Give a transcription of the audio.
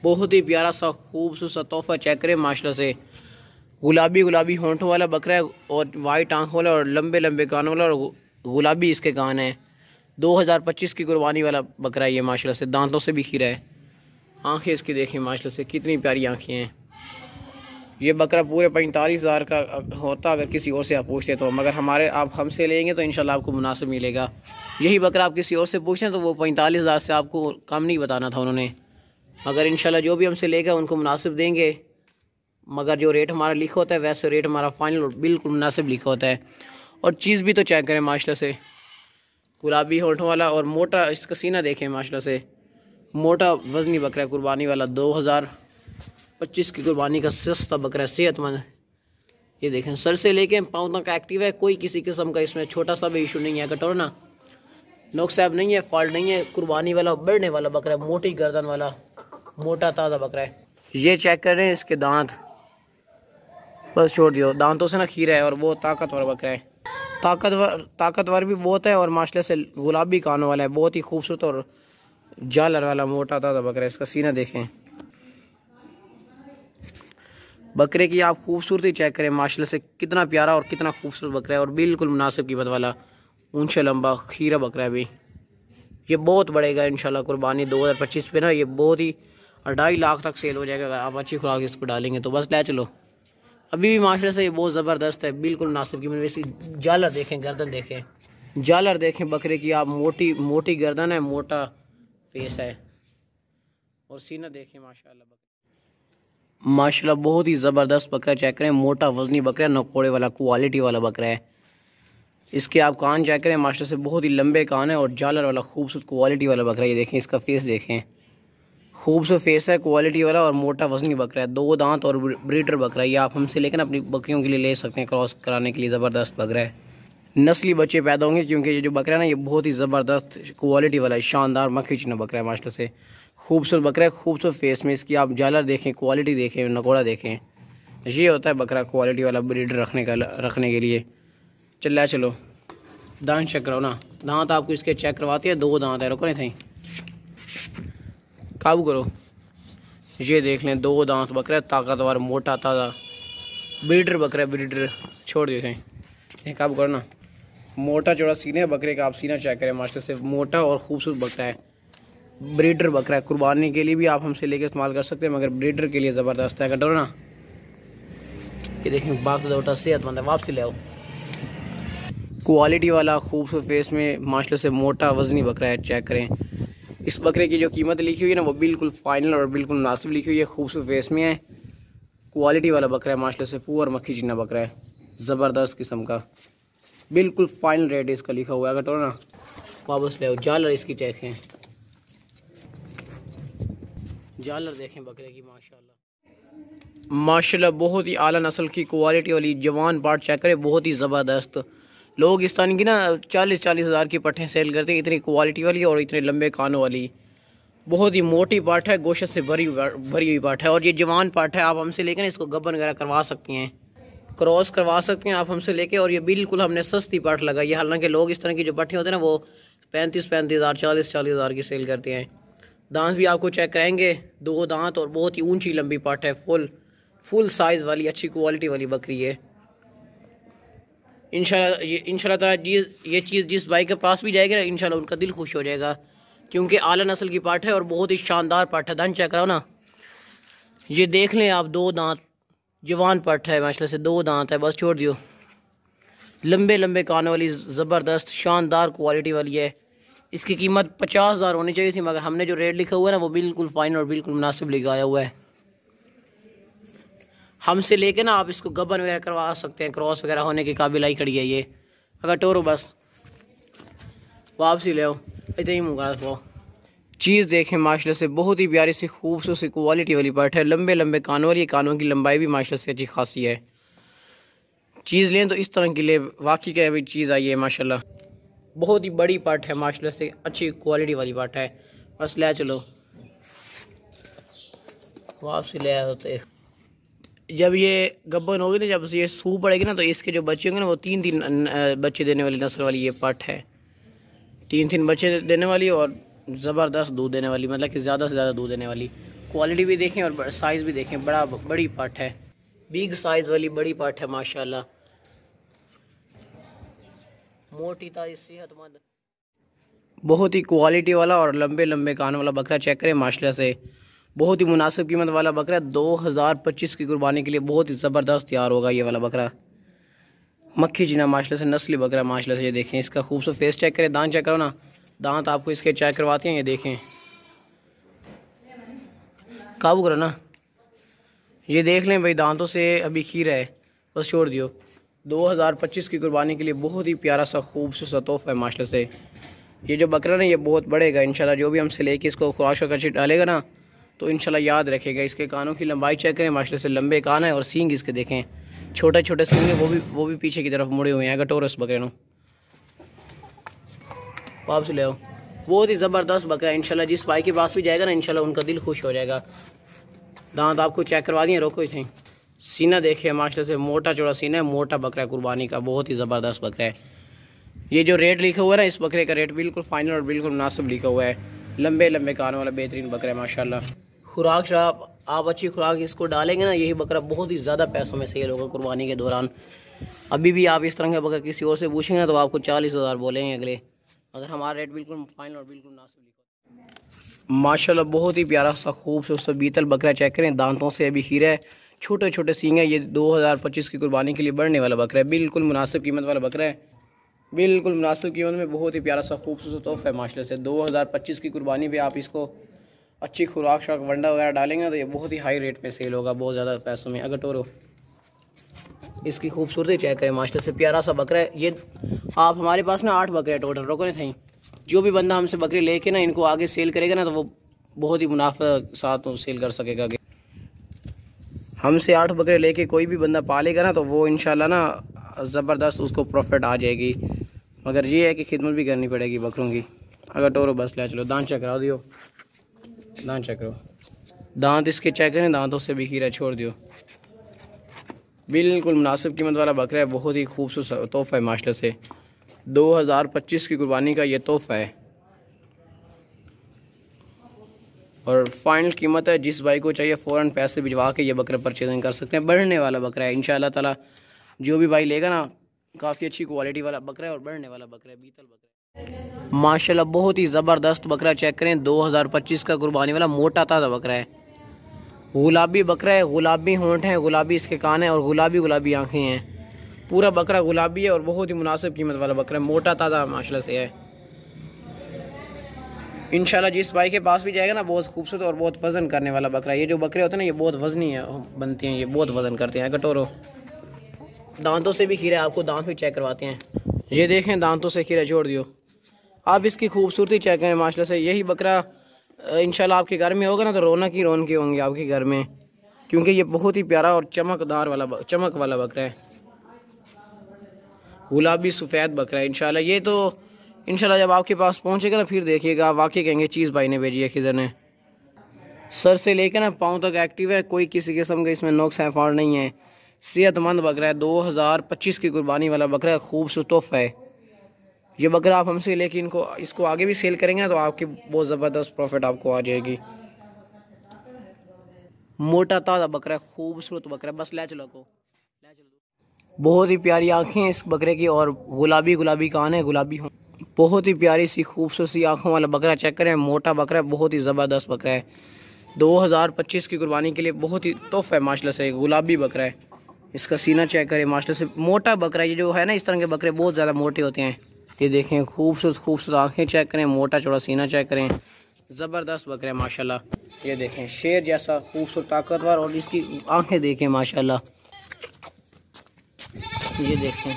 बहुत ही प्यारा सा खूबसूरत सा तोहफा चेक करें माशाल्लाह से। गुलाबी गुलाबी होंठों वाला बकरा है और वाइट आंखों वाला और लंबे लंबे कानों वाला और गुलाबी इसके कान है। 2025 की कुर्बानी वाला बकरा है ये माशाल्लाह से। दांतों से भी खीरा है। आंखें इसकी देखें माशाल्लाह से कितनी प्यारी आंखें हैं। ये बकरा पूरे 45,000 का होता अगर किसी और से आप पूछते तो, मगर आप हमसे लेंगे तो इंशाल्लाह आपको मुनासिब मिलेगा। यही बकरा आप किसी और से पूछें तो वो 45,000 से आपको कम नहीं बताना था उन्होंने, मगर इंशाल्लाह जो भी हमसे लेगा उनको मुनासिब देंगे। मगर जो रेट हमारा लिखा होता है वैसे रेट हमारा फाइनल बिल्कुल मुनासिब लिखा होता है। और चीज़ भी तो चेक करें माशाल्लाह से। गुलाबी होंठों वाला और मोटा इसका सीना देखें माशाल्लाह से। मोटा वज़नी बकरा कुर्बानी वाला 2025 की कुर्बानी का सस्ता बकरा सेहतमंद। ये देखें सर से लेके पाँव तक एक्टिव है। कोई किसी किस्म का इसमें छोटा सा भी इशू नहीं है। कटोर ना नुकसाब नहीं है, फॉल्ट नहीं है। कुर्बानी वाला बढ़ने वाला बकरा है, मोटी गर्दन वाला मोटा ताज़ा बकरा है। ये चेक कर रहे हैं इसके दांत, बस छोड़ दियो, दांतों से ना खीरा है और वो ताकतवर बकरा है। ताकतवर भी बहुत है और माशाल्लाह से गुलाबी कानों वाला है। बहुत ही खूबसूरत और जालर वाला मोटा ताज़ा बकरा है। इसका सीना देखें। बकरे की आप खूबसूरती चेक करें माशाल्लाह से। कितना प्यारा और कितना खूबसूरत बकरा है और बिल्कुल मुनासिब कीमत वाला ऊंचा लंबा खीरा बकरा है भी। ये बहुत बढ़ेगा इंशाल्लाह कुर्बानी 2025 पे ना। ये बहुत ही 2.5 लाख तक सेल हो जाएगा अगर आप अच्छी खुराक इसको डालेंगे तो। बस ले चलो। अभी भी माशाल्लाह से ये बहुत ज़बरदस्त है, बिल्कुल मुनासिब कीमत। इसकी जालर देखें, गर्दन देखें, जालर देखें बकरे की आप। मोटी मोटी गर्दन है, मोटा फेस है और सीना देखें माशाल्लाह। माशाल्लाह बहुत ही ज़बरदस्त बकरा चेक करें। मोटा वज़नी बकरा, नकोड़े वाला क्वालिटी वाला बकरा है। इसके आप कान चेक करें माशाल्लाह से। बहुत ही लंबे कान है और जालर वाला खूबसूरत क्वालिटी वाला बकरा। ये देखें इसका फेस देखें, खूबसूरत फेस है, क्वालिटी वाला और मोटा वज़नी बकरा है। 2 दांत और ब्रीडर बकरा है। ये आप हमसे लेकर अपनी बकरियों के लिए ले सकते हैं, क्रॉस कराने के लिए। ज़बरदस्त बकरा है, नस्ली बच्चे पैदा होंगे क्योंकि ये जो बकरा है ना ये बहुत ही ज़बरदस्त क्वालिटी वाला है। शानदार मक्खी चिना बकरा है माशाल्लाह से। खूबसूरत बकरा है, खूबसूरत फेस में। इसकी आप जालर देखें, क्वालिटी देखें, नकोड़ा देखें। ये होता है बकरा क्वालिटी वाला ब्रीडर रखने के लिए। चलो दांत चेक कराओ ना। दांत आपको इसके चेक करवाते हैं। 2 दांत है, रुको नहीं थे, काबू करो। ये देख लें 2 दांत बकरा है, ताकतवर मोटा ताज़ा ब्रीडर बकरा है। ब्रीडर छोड़ दिए, काबू करो ना। मोटा चौड़ा सीना है बकरे का। आप सीना चेक करें माशाल्लाह से। मोटा और खूबसूरत बकरा है, ब्रीडर बकरा है। कुर्बानी के लिए भी आप हमसे लेकर इस्तेमाल कर सकते हैं, मगर ब्रीडर के लिए ज़बरदस्त है। कटोरो ना। ये देखें बाकी सेहतमंद है। वापसी ले आओ। क्वालिटी वाला खूबसूरत फेस में माशाल्लाह से मोटा वज़नी बकरा है। चेक करें इस बकरे की जो कीमत लिखी हुई है ना वो बिल्कुल फाइनल और बिल्कुल मुनासिब लिखी हुई है। खूबसूरत फेस में है, क्वालिटी वाला बकरा है माशाल्लाह से। पुअर मक्खी चिन्ना बकरा है, ज़बरदस्त किस्म का। बिल्कुल फाइनल रेट इसका लिखा हुआ है। अगर तो ना वापस ले आओ। जालर इसकी चेक है, जालर देखें बकरे की माशाल्लाह बहुत ही आला नस्ल की क्वालिटी वाली जवान पार्ट चेक करें। बहुत ही ज़बरदस्त। लोग इस तरह की ना 40-40 हज़ार की पट्टें सेल करते हैं, इतनी क्वालिटी वाली और इतने लंबे कानों वाली। बहुत ही मोटी पार्ट है, गोश्त से भरी हुई पार्ट है और ये जवान पार्ट है। आप हमसे लेकर इसको गब्बन वगैरह करवा सकती हैं, क्रॉस करवा सकते हैं आप हमसे लेके। और ये बिल्कुल हमने सस्ती पार्ट लगाई है। हालांकि लोग इस तरह की जो पट्टी होते हैं ना वो 35-35 हज़ार 40-40 हज़ार की सेल करते हैं। दांत भी आपको चेक कराएंगे, 2 दांत और बहुत ही ऊंची लंबी पार्ट है। फुल साइज़ वाली अच्छी क्वालिटी वाली बकरी है। इंशाल्लाह ताला ये चीज़ जिस भाई के पास भी जाएगी ना इंशाल्लाह उनका दिल खुश हो जाएगा, क्योंकि आला नस्ल की पार्ट है और बहुत ही शानदार पार्ट है। दांत चेक कराओ ना। ये देख लें आप, 2 दांत जवान पार्ट है माशाल्लाह से। 2 दांत है, बस छोड़ दियो। लंबे लंबे कानों वाली ज़बरदस्त शानदार क्वालिटी वाली है। इसकी कीमत 50,000 होनी चाहिए थी, मगर हमने जो रेट लिखा हुआ है ना वो बिल्कुल फाइन और बिल्कुल मुनासिब लिखाया हुआ है। हमसे लेके ना आप इसको गबन वगैरह करवा सकते हैं, क्रॉस वगैरह होने के काबिल आई खड़ी है ये। अगर टोरो बस वापसी ले आओ, इतना ही मुँह। चीज़ देखें माशाल्लाह से बहुत ही प्यारी सी खूबसूरत सी क्वालिटी वाली पार्ट है। लंबे लंबे कानों वाली, कानों की लंबाई भी माशाल्लाह से अच्छी खासी है। चीज़ लें तो इस तरह की ले, वाकई क्या भी चीज़ आई है माशाल्लाह। बहुत ही बड़ी पार्ट है माशाल्लाह से, अच्छी क्वालिटी वाली पार्ट है। बस ले चलो, वापसी ले आओ। तो जब ये गब्बन होगी ना, जब ये सूह पड़ेगी ना, तो इसके जो बच्चे होंगे ना वो 3 बच्चे देने वाली नस्ल वाली ये पार्ट है। 3 बच्चे देने वाली और ज़बरदस्त दूध देने वाली, मतलब कि ज़्यादा से ज़्यादा दूध देने वाली। क्वालिटी भी देखें और साइज़ भी देखें, बड़ी पाट है, बिग साइज़ वाली बड़ी पाट है माशाल्लाह। मोटी ताज़ी सेहतमंद, बहुत ही क्वालिटी वाला और लंबे लंबे कान वाला बकरा चेक करें माशाल्लाह से। बहुत ही मुनासिब कीमत वाला बकरा 2025 की कुर्बानी के लिए बहुत ही ज़बरदस्त तैयार होगा ये वाला बकरा। मक्खी जीना माशाल्लाह से नस्ली बकरा माशाल्लाह से। ये देखें इसका खूबसूरत फेस चेक करें, दांत चेक करो ना, दांत आपको इसके चेक करवाते हैं। ये देखें, काबू करो ना, ये देख लें भाई, दांतों से अभी खीरा है, बस छोड़ दियो। 2025 की कुर्बानी के लिए बहुत ही प्यारा सा खूबसूरत तोहफा है माशाल्लाह से। ये जो बकरा ना ये बहुत बढ़ेगा इंशाल्लाह। जो भी हमसे लेके इसको खुराक का चिट डालेगा ना तो इंशाल्लाह याद रखेगा। इसके कानों की लंबाई चेक करें माशाल्लाह से, लंबे कान है और सींग इसके देखें छोटे छोटे सींग है, वो भी पीछे की तरफ मुड़े हुए हैं। गटोरस बकरे नो वापस ले आओ। बहुत ही ज़बरदस्त बकरा है इंशाल्लाह। जिस भाई के पास भी जाएगा ना इंशाल्लाह उनका दिल खुश हो जाएगा। दांत आपको चेक करवा दिए, रोको इसे। सीना देखिए माशाल्लाह से, मोटा चौड़ा सीना है, मोटा बकरा है कुर्बानी का, बहुत ही ज़बरदस्त बकरा है। ये जो रेट लिखा हुआ है ना इस बकरे का रेट बिल्कुल फाइनल और बिल्कुल मुनासिब लिखा हुआ है। लंबे लंबे कान वाला बेहतरीन बकरा है माशाल्लाह। खुराक शराब आप अच्छी खुराक इसको डालेंगे ना, यही बकरा बहुत ही ज़्यादा पैसों में सेल होगा कुर्बानी के दौरान। अभी भी आप इस तरह का बकरा किसी और से पूछेंगे ना तो आपको 40,000 बोलेंगे अगले, अगर हमारा रेट बिल्कुल फाइनल और बिल्कुल मुनासिब लिखा माशाल्लाह। बहुत ही प्यारा सा खूबसूरत सा बीतल बकरा चेक करें, दांतों से अभी खीरा है, छोटे छोटे सींग है। ये 2025 की कुर्बानी के लिए बढ़ने वाला बकरा है, बिल्कुल मुनासिब कीमत वाला बकरा है, बिल्कुल मुनासिब कीमत में। बहुत ही प्यारा सा खूबसूरत तोहफा है माशाल्लाह से। 2025 की कुर्बानी पे आप इसको अच्छी खुराक शराक वंडा वगैरह डालेंगे तो ये बहुत ही हाई रेट पे सेल होगा, बहुत ज़्यादा पैसों में। अगर टोरो इसकी खूबसूरती चेक करें माशाल्लाह से, प्यारा सा बकरा है। ये आप हमारे पास ना 8 बकरे टोटल, रोको नहीं थी। जो भी बंदा हमसे बकरी लेके ना इनको आगे सेल करेगा ना तो वो बहुत ही मुनाफा साथ सेल कर सकेगा। हमसे 8 बकरे लेके कोई भी बंदा पालेगा ना तो वो इंशाल्लाह ना ज़बरदस्त उसको प्रॉफिट आ जाएगी। मगर ये है कि खिदमत भी करनी पड़ेगी बकरों की। अगर टोरो बस ले चलो, दांत चेक करा दियो, दांत चेक करो, दांत इसके चेक करें, दांतों से भी खीरा छोड़ दियो। बिल्कुल मुनासिब कीमत वाला बकरा है, बहुत ही खूबसूरत तोहफा है माशाल्लाह से। 2025 की कुर्बानी का ये तोहफा है और फाइनल कीमत है। जिस भाई को चाहिए फ़ौरन पैसे भिजवा के ये बकरा परचेजिंग कर सकते हैं। बढ़ने वाला बकरा है इंशाल्लाह ताला, जो भी भाई लेगा ना काफ़ी अच्छी क्वालिटी वाला बकरा है और बढ़ने वाला बकरा है, बीतल बकरा है माशाल्लाह। बहुत ही ज़बरदस्त बकरा चेक करें, 2025 का कुर्बानी वाला मोटा ताज़ा बकरा है। गुलाबी बकरा है, गुलाबी होंठ है, गुलाबी इसके कान है और गुलाबी गुलाबी आँखें हैं। पूरा बकरा गुलाबी है और बहुत ही मुनासिब कीमत वाला बकरा है, मोटा ताज़ा माशाल्लाह से है। इंशाल्लाह जिस भाई के पास भी जाएगा ना बहुत खूबसूरत और बहुत वज़न करने वाला बकरा है। ये जो बकरे होते हैं ना ये बहुत वज़नी है, बनती हैं, ये बहुत वज़न करते हैं। कटोरो दांतों से भी खीरा है, आपको दांत भी चेक करवाते हैं। ये देखें दांतों से खीरा छोड़ दियो। आप इसकी खूबसूरती चेक करें माशाल्लाह से। यही बकरा इंशाल्लाह आपके घर में होगा ना तो रौनक ही रौनक होंगी आपके घर में, क्योंकि ये बहुत ही प्यारा और चमकदार वाला चमक वाला बकरा है, गुलाबी सफ़ेद बकरा है इंशाल्लाह। ये तो इंशाल्लाह जब आपके पास पहुंचेगा ना फिर देखिएगा, वाकई कहेंगे चीज़ भाई ने भेजी है, खिज़र ने। सर से लेकर ना पाँव तक एक्टिव है, कोई किसी किस्म का इसमें नोक्स है फाड़ नहीं है, सेहतमंद बकरा है। 2025 की कुर्बानी वाला बकरा है, खूबसूरत तोहफा है ये बकरा। आप हमसे लेके इसको आगे भी सेल करेंगे ना तो आपकी बहुत ज़बरदस्त प्रॉफिट आपको आ जाएगी। मोटा ताज़ा बकरा है, खूबसूरत बकरा है, बस ले चलो को ले चलो। बहुत ही प्यारी आँखें हैं इस बकरे की और गुलाबी गुलाबी कान है, गुलाबी हो, बहुत ही प्यारी सी खूबसूरत सी आँखों वाला बकरा चेक करें। मोटा बकरा है, बहुत ही ज़बरदस्त बकरा है। 2025 की कुर्बानी के लिए बहुत ही तोहफा है माशाल्लाह से। गुलाबी बकरा है, इसका सीना चेक करें माशाल्लाह से, मोटा बकरा है। ये जो है ना इस तरह के बकरे बहुत ज़्यादा मोटे होते हैं। ये देखें खूबसूरत खूबसूरत आँखें चेक करें, मोटा चौड़ा सीना चेक करें, ज़बरदस्त बकरा है माशाल्लाह। ये देखें शेर जैसा खूबसूरत ताकतवर और इसकी आँखें देखें माशाल्लाह। ये देखें